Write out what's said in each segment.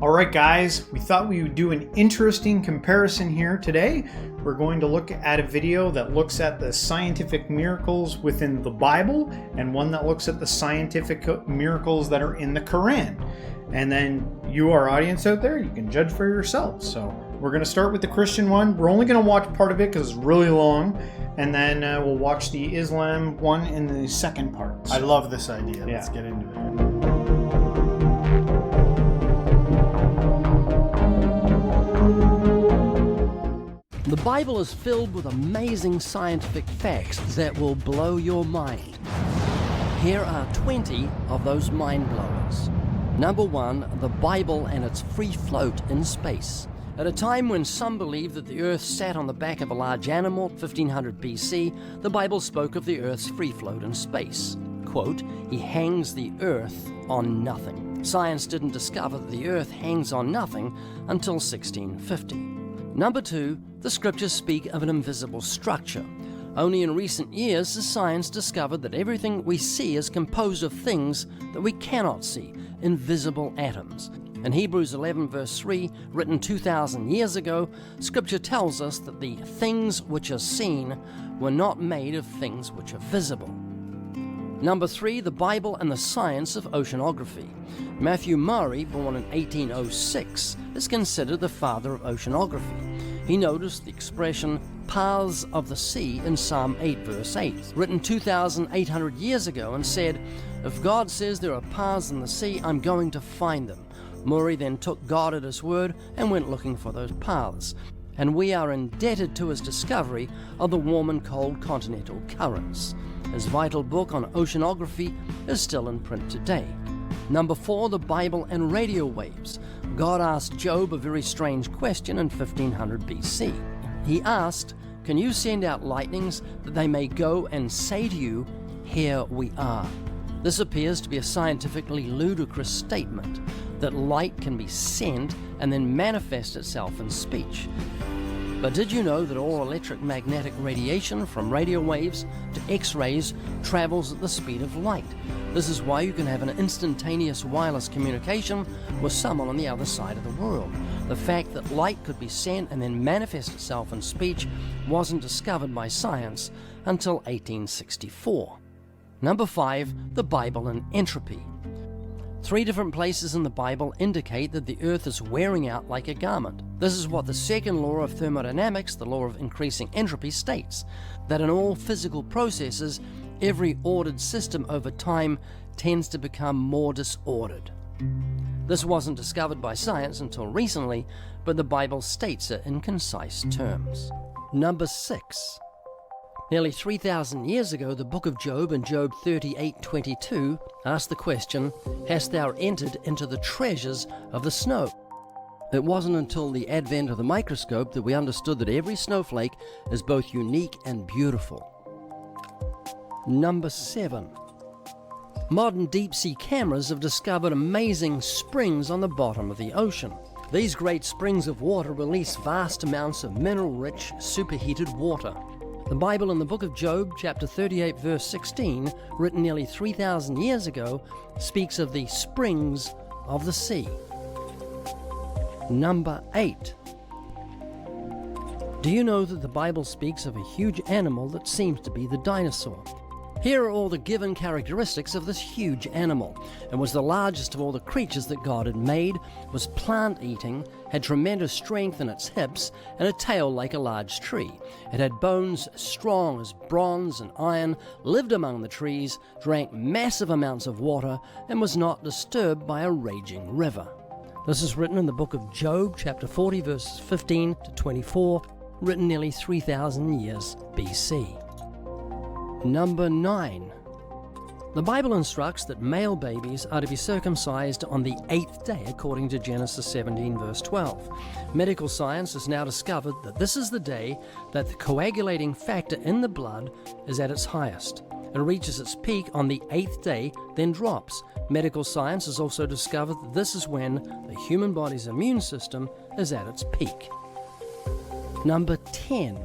Alright guys, we thought we would do an interesting comparison here today. We're going to look at a video that looks at the scientific miracles within the Bible and one that looks at the scientific miracles that are in the Quran. And then you, our audience out there, you can judge for yourselves. So we're going to start with the Christian one. We're only going to watch part of it because it's really long. And then we'll watch the Islam one in the second part. I love this idea. Yeah. Let's get into it. The Bible is filled with amazing scientific facts that will blow your mind. Here are 20 of those mind blowers. Number 1, the Bible and its free float in space. At a time when some believed that the earth sat on the back of a large animal, 1500 BC, the Bible spoke of the earth's free float in space. Quote, "He hangs the earth on nothing." Science didn't discover that the earth hangs on nothing until 1650. Number 2, the scriptures speak of an invisible structure. Only in recent years has science discovered that everything we see is composed of things that we cannot see, invisible atoms. In Hebrews 11 verse 3, written 2,000 years ago, scripture tells us that the things which are seen were not made of things which are visible. Number 3, the Bible and the science of oceanography. Matthew Murray, born in 1806, is considered the father of oceanography. He noticed the expression paths of the sea in Psalm 8 verse 8, written 2,800 years ago, and said, "If God says there are paths in the sea, I'm going to find them." Murray then took God at his word and went looking for those paths. And we are indebted to his discovery of the warm and cold continental currents. His vital book on oceanography is still in print today. Number 4, the Bible and radio waves. God asked Job a very strange question in 1500 BC. He asked, "Can you send out lightnings that they may go and say to you, 'Here we are'?" This appears to be a scientifically ludicrous statement, that light can be sent and then manifest itself in speech. But did you know that all electromagnetic radiation from radio waves to X-rays travels at the speed of light? This is why you can have an instantaneous wireless communication with someone on the other side of the world. The fact that light could be sent and then manifest itself in speech wasn't discovered by science until 1864. Number 5, the Bible and entropy. 3 different places in the Bible indicate that the earth is wearing out like a garment. This is what the second law of thermodynamics, the law of increasing entropy, states, that in all physical processes, every ordered system over time tends to become more disordered. This wasn't discovered by science until recently, but the Bible states it in concise terms. Number 6. Nearly 3,000 years ago, the book of Job in Job 38:22 asked the question, "Hast thou entered into the treasures of the snow?" It wasn't until the advent of the microscope that we understood that every snowflake is both unique and beautiful. Number 7. Modern deep-sea cameras have discovered amazing springs on the bottom of the ocean. These great springs of water release vast amounts of mineral-rich, superheated water. The Bible in the book of Job, chapter 38, verse 16, written nearly 3,000 years ago, speaks of the springs of the sea. Number 8. Do you know that the Bible speaks of a huge animal that seems to be the dinosaur? Here are all the given characteristics of this huge animal. It was the largest of all the creatures that God had made, was plant-eating, had tremendous strength in its hips, and a tail like a large tree. It had bones as strong as bronze and iron, lived among the trees, drank massive amounts of water, and was not disturbed by a raging river. This is written in the book of Job, chapter 40, verses 15 to 24, written nearly 3,000 years BC. Number 9. The Bible instructs that male babies are to be circumcised on the 8th day, according to Genesis 17, verse 12. Medical science has now discovered that this is the day that the coagulating factor in the blood is at its highest. It reaches its peak on the 8th day, then drops. Medical science has also discovered that this is when the human body's immune system is at its peak. Number 10.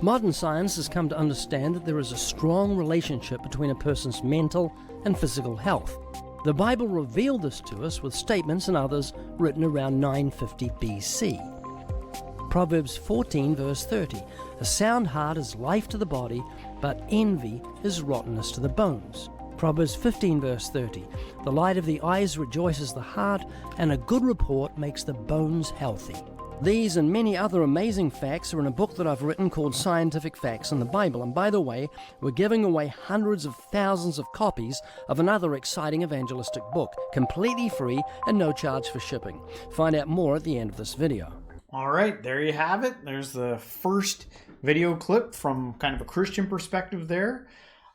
Modern science has come to understand that there is a strong relationship between a person's mental and physical health. The Bible revealed this to us with statements and others written around 950 BC. Proverbs 14 verse 30, a sound heart is life to the body, but envy is rottenness to the bones. Proverbs 15 verse 30, the light of the eyes rejoices the heart, and a good report makes the bones healthy. These and many other amazing facts are in a book that I've written called Scientific Facts in the Bible. And by the way, we're giving away hundreds of thousands of copies of another exciting evangelistic book, completely free and no charge for shipping. Find out more at the end of this video. All right, there you have it. There's the first video clip from kind of a Christian perspective there.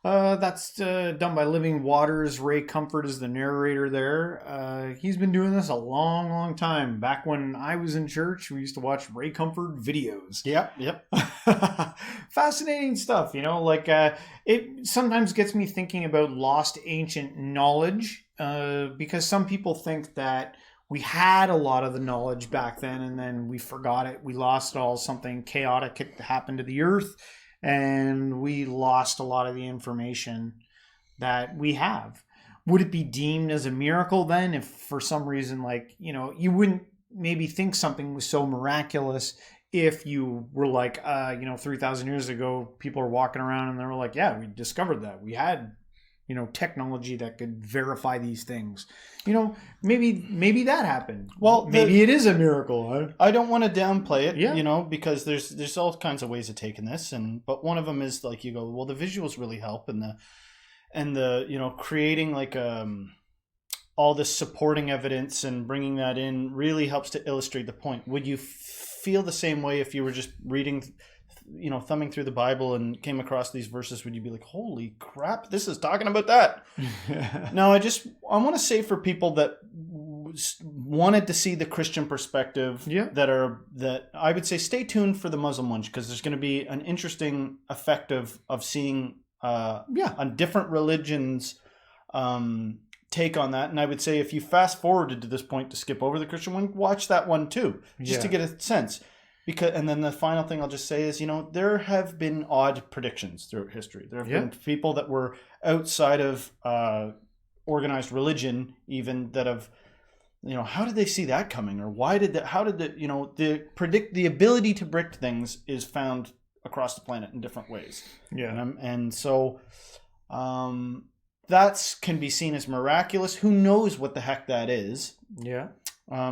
That's done by Living Waters. Ray Comfort is the narrator there. He's been doing this a long, long time. Back when I was in church, we used to watch Ray Comfort videos. Yep. Fascinating stuff, like it sometimes gets me thinking about lost ancient knowledge, because some people think that we had a lot of the knowledge back then and then we forgot it. We lost it all. Something chaotic happened to the earth and we lost a lot of the information that we have. Would it be deemed as a miracle then if for some reason, you wouldn't maybe think something was so miraculous if you were 3,000 years ago, people are walking around and they were like, yeah, we discovered that. We had technology that could verify these things. Maybe that happened. Well, maybe it is a miracle. Huh? I don't want to downplay it, yeah. Because there's all kinds of ways of taking this, but one of them is you go, well, the visuals really help, and the creating all this supporting evidence and bringing that in really helps to illustrate the point. Would you feel the same way if you were just reading, thumbing through the Bible and came across these verses? Would you be like, holy crap, this is talking about that? No, I want to say for people that wanted to see the Christian perspective, that I would say stay tuned for the Muslim one, because there's going to be an interesting effect of seeing on different religions take on that. And I would say if you fast forwarded to this point to skip over the Christian one, watch that one too, just to get a sense. And then the final thing I'll just say is, there have been odd predictions throughout history. There have been people that were outside of organized religion, even, that have, how did they see that coming, or why did that? How did the ability to predict things is found across the planet in different ways. Yeah, and so that can be seen as miraculous. Who knows what the heck that is? Yeah.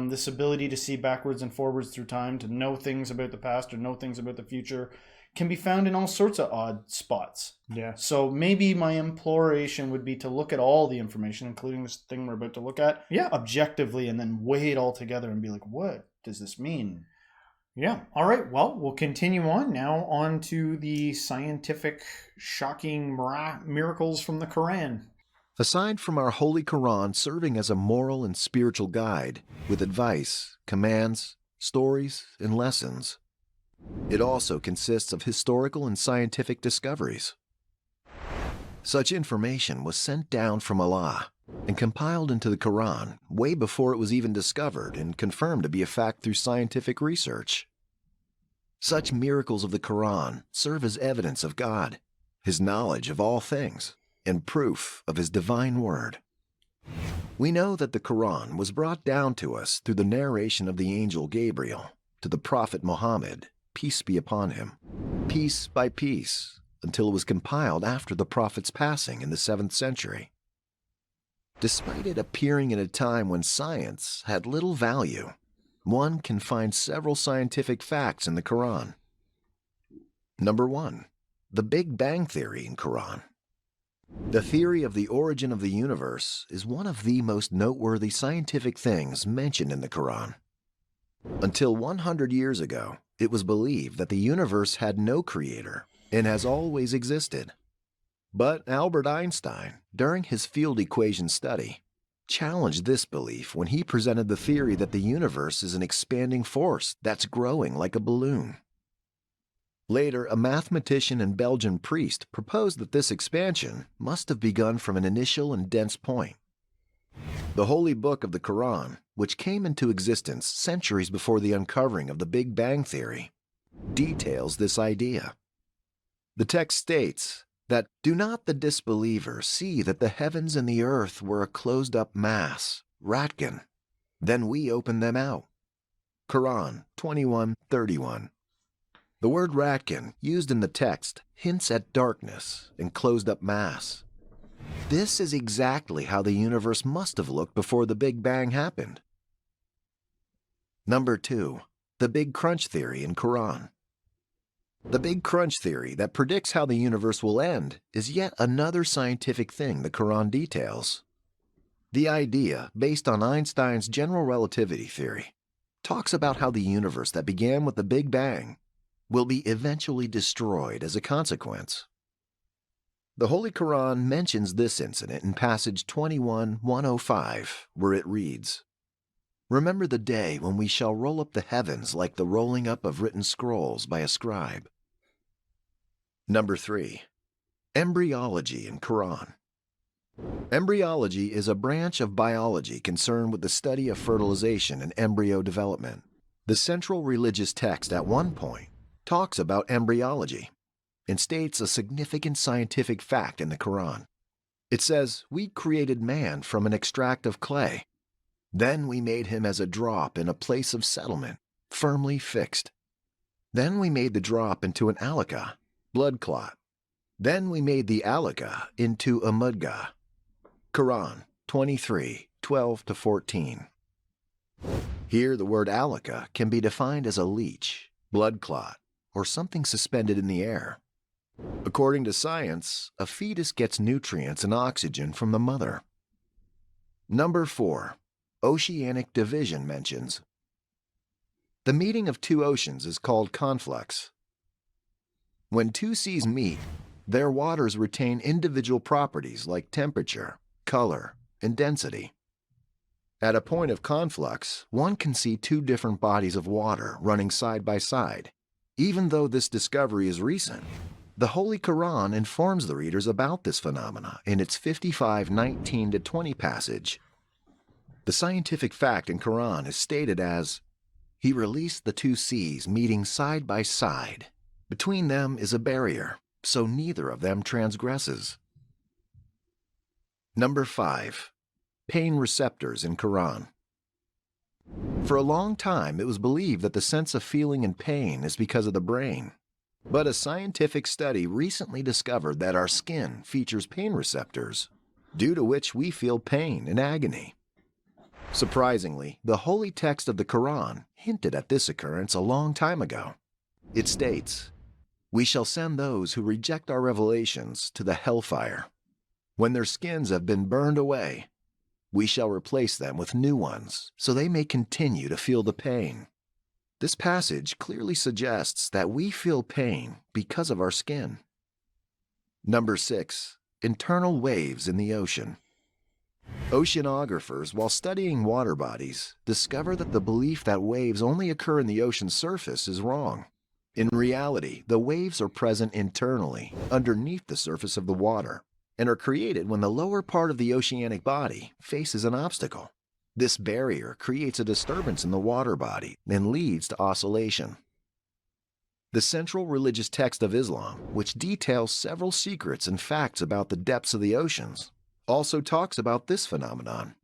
This ability to see backwards and forwards through time, to know things about the past or know things about the future, can be found in all sorts of odd spots. Yeah. So maybe my imploration would be to look at all the information, including this thing we're about to look at, objectively, and then weigh it all together and be like, what does this mean? Yeah. All right. Well, we'll continue on to the scientific, shocking miracles from the Quran. Aside from our Holy Quran serving as a moral and spiritual guide with advice, commands, stories, and lessons, it also consists of historical and scientific discoveries. Such information was sent down from Allah and compiled into the Quran way before it was even discovered and confirmed to be a fact through scientific research. Such miracles of the Quran serve as evidence of God, His knowledge of all things, and proof of His divine word. We know that the Quran was brought down to us through the narration of the angel Gabriel to the Prophet Muhammad, peace be upon him, piece by piece, until it was compiled after the Prophet's passing in the 7th century. Despite it appearing in a time when science had little value, one can find several scientific facts in the Quran. Number 1, the Big Bang Theory in Quran. The theory of the origin of the universe is one of the most noteworthy scientific things mentioned in the Quran. Until 100 years ago, it was believed that the universe had no creator and has always existed. But Albert Einstein, during his field equation study, challenged this belief when he presented the theory that the universe is an expanding force that's growing like a balloon. Later, a mathematician and Belgian priest proposed that this expansion must have begun from an initial and dense point. The holy book of the Quran, which came into existence centuries before the uncovering of the Big Bang Theory, details this idea. The text states that do not the disbeliever see that the heavens and the earth were a closed-up mass, Ratkin? Then we opened them out. Quran 21:31. The word Ratkin, used in the text, hints at darkness and closed-up mass. This is exactly how the universe must have looked before the Big Bang happened. Number 2. The Big Crunch Theory in Quran. The Big Crunch Theory that predicts how the universe will end is yet another scientific thing the Quran details. The idea, based on Einstein's general relativity theory, talks about how the universe that began with the Big Bang will be eventually destroyed as a consequence. The Holy Quran mentions this incident in passage 21:105, where it reads, "Remember the day when we shall roll up the heavens like the rolling up of written scrolls by a scribe." Number 3. Embryology in Quran. Embryology is a branch of biology concerned with the study of fertilization and embryo development. The central religious text at one point talks about embryology and states a significant scientific fact in the Quran. It says, "We created man from an extract of clay. Then we made him as a drop in a place of settlement, firmly fixed. Then we made the drop into an alaka, blood clot. Then we made the alaka into a mudga." Quran 23:12-14. Here the word alaka can be defined as a leech, blood clot, or something suspended in the air. According to science, a fetus gets nutrients and oxygen from the mother. Number 4. Oceanic division mentions. The meeting of two oceans is called conflux. When two seas meet, their waters retain individual properties like temperature, color, and density. At a point of conflux, one can see two different bodies of water running side by side. Even though this discovery is recent, the Holy Quran informs the readers about this phenomena in its 55:19-20 passage. The scientific fact in Quran is stated as, "He released the two seas meeting side by side. Between them is a barrier, so neither of them transgresses." Number 5. Pain receptors in Quran. For a long time, it was believed that the sense of feeling in pain is because of the brain. But a scientific study recently discovered that our skin features pain receptors, due to which we feel pain and agony. Surprisingly, the holy text of the Quran hinted at this occurrence a long time ago. It states, "We shall send those who reject our revelations to the hellfire. When their skins have been burned away, we shall replace them with new ones, so they may continue to feel the pain." This passage clearly suggests that we feel pain because of our skin. Number 6. Internal waves in the ocean. Oceanographers, while studying water bodies, discover that the belief that waves only occur in the ocean's surface is wrong. In reality, the waves are present internally, underneath the surface of the water, and are created when the lower part of the oceanic body faces an obstacle. This barrier creates a disturbance in the water body and leads to oscillation. The central religious text of Islam, which details several secrets and facts about the depths of the oceans, also talks about this phenomenon.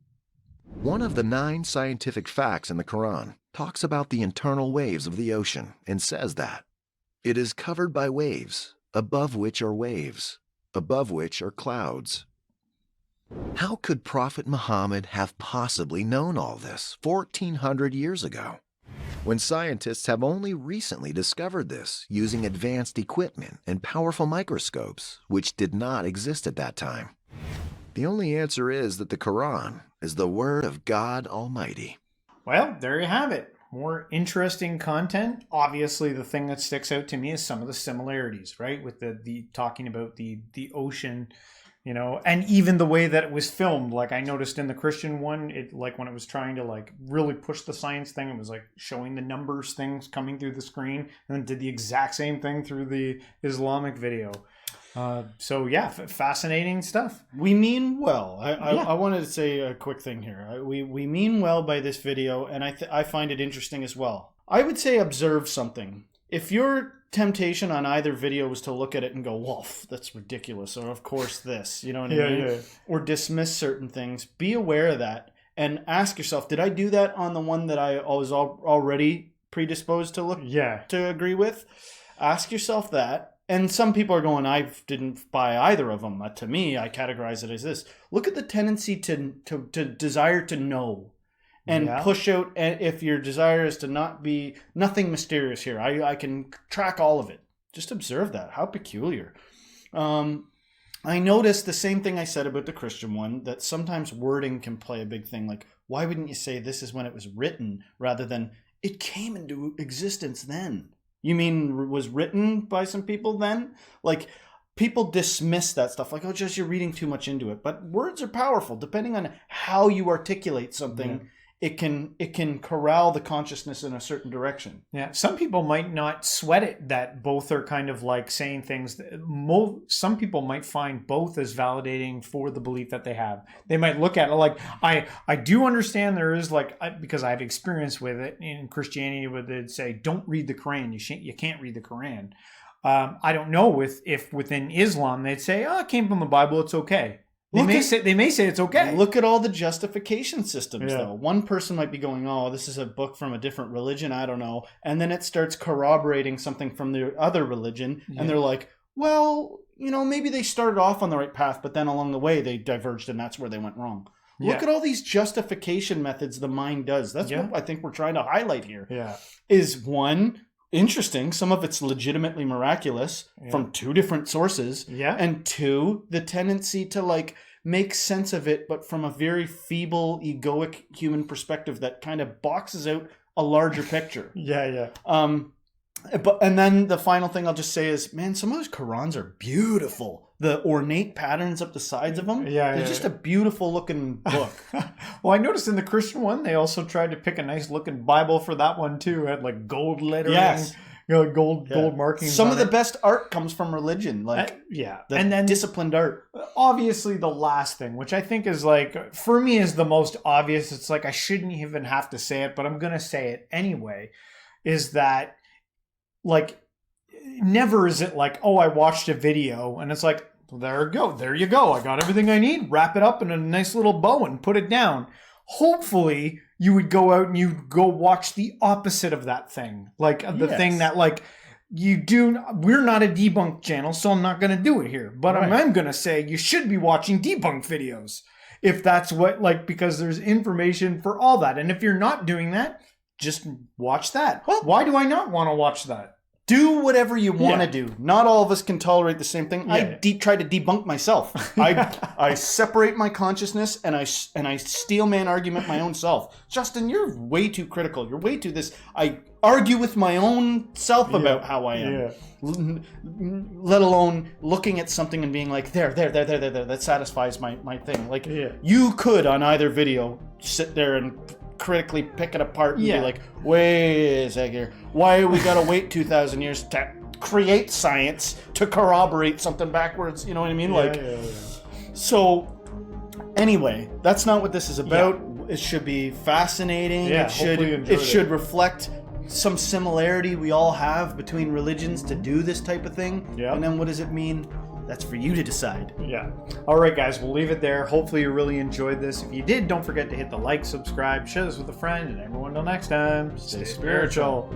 One of the 9 scientific facts in the Quran talks about the internal waves of the ocean and says that it is covered by waves, above which are waves, above which are clouds. How could Prophet Muhammad have possibly known all this 1400 years ago, when scientists have only recently discovered this using advanced equipment and powerful microscopes, which did not exist at that time? The only answer is that the Quran is the Word of God Almighty. Well, there you have it. More interesting content. Obviously, the thing that sticks out to me is some of the similarities, right? With the talking about the ocean, and even the way that it was filmed. Like I noticed in the Christian one, it like when it was trying to like really push the science thing, it was like showing the numbers things coming through the screen, and then did the exact same thing through the Islamic video. So yeah, fascinating stuff. We mean well. Yeah. I wanted to say a quick thing here. We mean well by this video, and I find it interesting as well. I would say observe something. if your temptation on either video was to look at it and go, well, that's ridiculous, or of course this, you know what I mean? Yeah. Or dismiss certain things, be aware of that and ask yourself, did I do that on the one that I was already predisposed to to agree with? Ask yourself that. And some people are going, I didn't buy either of them. To me, I categorize it as this. Look at the tendency to desire to know and push out. If your desire is to not be nothing mysterious here, I can track all of it. Just observe that. How peculiar. I noticed the same thing I said about the Christian one, that sometimes wording can play a big thing. Like, why wouldn't you say this is when it was written rather than it came into existence then? You mean was written by some people then? Like, people dismiss that stuff. Like, oh, just you're reading too much into it. But words are powerful. Depending on how you articulate something, it can corral the consciousness in a certain direction. Yeah, some people might not sweat it that both are kind of like saying things. Some people might find both as validating for the belief that they have. They might look at it like, I do understand there is like, because I have experience with it in Christianity where they'd say, don't read the Quran. You can't read the Quran. I don't know if within Islam they'd say, oh, it came from the Bible, it's okay. They may say it's okay. Look at all the justification systems, though. One person might be going, oh, this is a book from a different religion, I don't know. And then it starts corroborating something from the other religion. And they're like, well, maybe they started off on the right path, but then along the way they diverged and that's where they went wrong. Look at all these justification methods the mind does. That's what I think we're trying to highlight here. Is one... interesting. Some of it's legitimately miraculous from two different sources. And two, the tendency to like make sense of it, but from a very feeble, egoic human perspective that kind of boxes out a larger picture. And then the final thing I'll just say is, man, some of those Qurans are beautiful. The ornate patterns up the sides of them. They're just a beautiful looking book. Well, I noticed in the Christian one, they also tried to pick a nice looking Bible for that one too. It had like gold lettering, gold markings. Some of the best art comes from religion. And then disciplined art. Obviously, the last thing, which I think is like, for me is the most obvious. It's like, I shouldn't even have to say it, but I'm going to say it anyway, is that like, never is it like, oh, I watched a video and it's like, well, there you go. I got everything I need. Wrap it up in a nice little bow and put it down. Hopefully you would go out and you'd go watch the opposite of that thing. Like the thing that like we're not a debunk channel, so I'm not going to do it here. But I'm going to say you should be watching debunk videos if that's what, like, because there's information for all that. And if you're not doing that, just watch that. Well, why do I not want to watch that? Do whatever you want to do. Not all of us can tolerate the same thing. I try to debunk myself. I separate my consciousness and I steel man argument my own self. Justin, you're way too critical. You're way too this. I argue with my own self about how I am. Let alone looking at something and being like, there. That satisfies my thing. Like, you could on either video sit there and critically pick it apart and be like, wait a second here. Why we gotta wait 2,000 years to create science to corroborate something backwards? You know what I mean? So anyway, that's not what this is about. It should be fascinating. It should reflect some similarity we all have between religions to do this type of thing. And then what does it mean? That's for you to decide. All right, guys, we'll leave it there. Hopefully you really enjoyed this. If you did, don't forget to hit the like, subscribe, share this with a friend, and everyone until next time, stay spiritual.